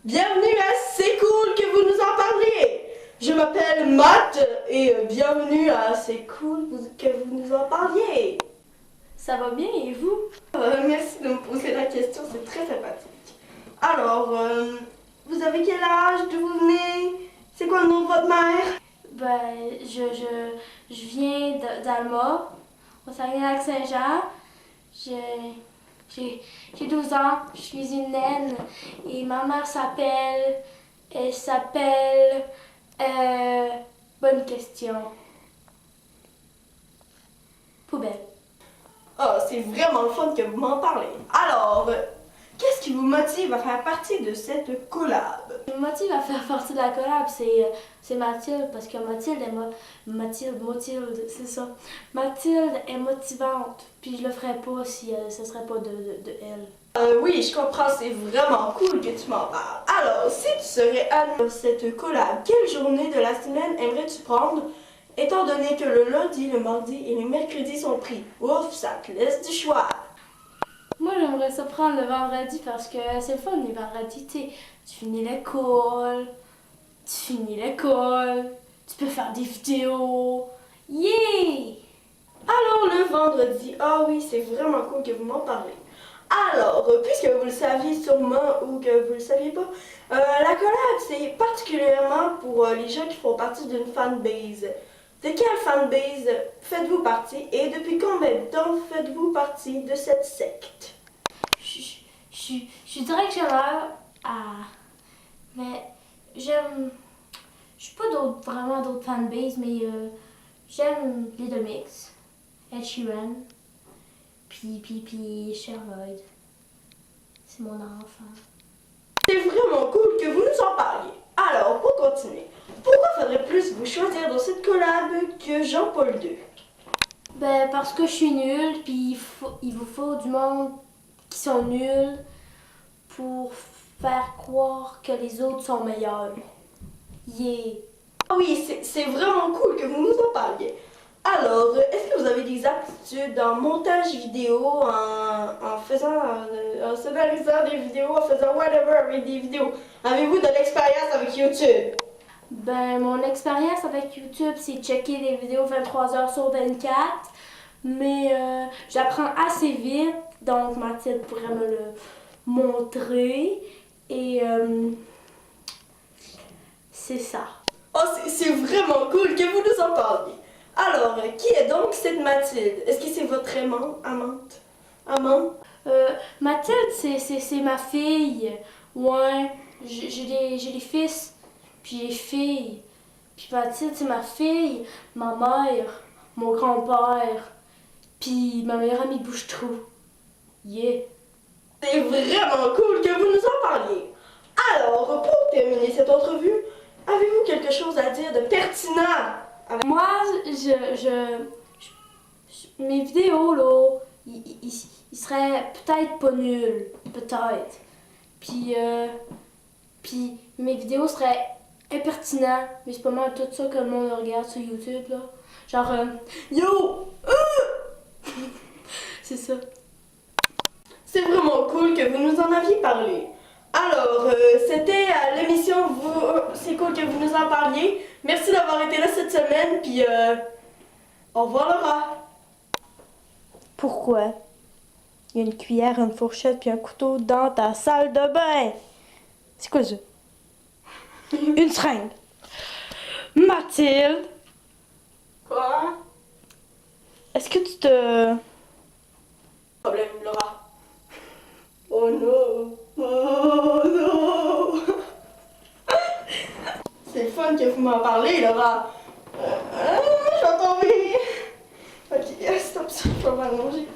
Bienvenue à C'est cool que vous nous en parliez. Je m'appelle Matt et bienvenue à C'est cool que vous nous en parliez. Ça va bien et vous? Merci de me poser la question, c'est très sympathique. Alors, vous avez quel âge? D'où vous venez? C'est quoi le nom de votre mère? Ben, je viens d'Alma, au Saguenay-Lac-Saint-Jean. J'ai 12 ans, je suis une naine et ma mère elle s'appelle, bonne question. Poubelle. Ah, c'est vraiment le fun que vous m'en parlez. Alors, qu'est-ce qui vous motive à faire partie de cette collab? Ce qui me motive à faire partie de la collab, c'est Mathilde, parce que Mathilde, c'est ça. Mathilde est motivante, puis je le ferais pas si ce serait pas de elle. Oui, je comprends, c'est vraiment cool que tu m'en parles. Alors, si tu serais admis dans cette collab, quelle journée de la semaine aimerais-tu prendre, étant donné que le lundi, le mardi et le mercredi sont pris? Ouf, ça te laisse du choix. Moi, j'aimerais ça prendre le vendredi parce que c'est le fun les vendredis, tu sais. Tu finis l'école, tu peux faire des vidéos. Yeah! Alors, le vendredi, ah oui, c'est vraiment cool que vous m'en parlez. Alors, puisque vous le saviez sûrement ou que vous le saviez pas, la collab, c'est particulièrement pour les gens qui font partie d'une fanbase. De quelle fanbase faites-vous partie et depuis combien de temps faites-vous partie de cette secte? Je dirais que j'aimerais mais j'aime. Je suis pas vraiment d'autres fanbases, mais j'aime Little Mix, Ed Sheeran, puis Sherlock. C'est mon enfant. C'est vraiment cool que vous nous en parliez. Alors, pour continuer, pourquoi faudrait plus vous choisir dans cette collab que Jean-Paul II? Ben, parce que je suis nulle, puis il vous faut du monde qui sont nuls pour faire croire que les autres sont meilleurs. Yeah! Ah oui, c'est vraiment cool que vous nous en parliez. Alors, est-ce que vous avez des aptitudes en montage vidéo, en scénarisant des vidéos, en faisant whatever avec des vidéos? Avez-vous de l'expérience avec YouTube? Ben, mon expérience avec YouTube, c'est checker des vidéos 23 heures sur 24. Mais j'apprends assez vite, donc Mathilde pourrait me le montrer. Et c'est ça. Oh, c'est vraiment cool que vous nous en parliez. Alors, qui est donc cette Mathilde? Est-ce que c'est votre amante? Amant? Mathilde, c'est ma fille. Ouais, j'ai des fils, puis des filles. Puis Mathilde, c'est ma fille, ma mère, mon grand-père, puis ma meilleure amie Bouche-Trou. Yeah! C'est vraiment cool que vous nous en parliez. Alors, pour terminer cette entrevue, avez-vous quelque chose à dire de pertinent? Moi, mes vidéos, là, ils seraient peut-être pas nuls. Peut-être. Puis mes vidéos seraient impertinentes. Mais c'est pas mal tout ça que le monde regarde sur YouTube, là. Genre, yo! C'est ça. C'est vraiment cool que vous nous en aviez parlé. Alors, c'était l'émission C'est cool que vous nous en parliez. Merci d'avoir été là cette semaine, puis au revoir Laura. Pourquoi? Il y a une cuillère, une fourchette puis un couteau dans ta salle de bain. C'est quoi ça? Une seringue. Mathilde, Quoi? est-ce que tu te... Problème, Laura. Oh non! Oh non! C'est le fun que vous m'en parlez, Laura. Je vais tomber. Ok, stop ça, je vais m'allonger.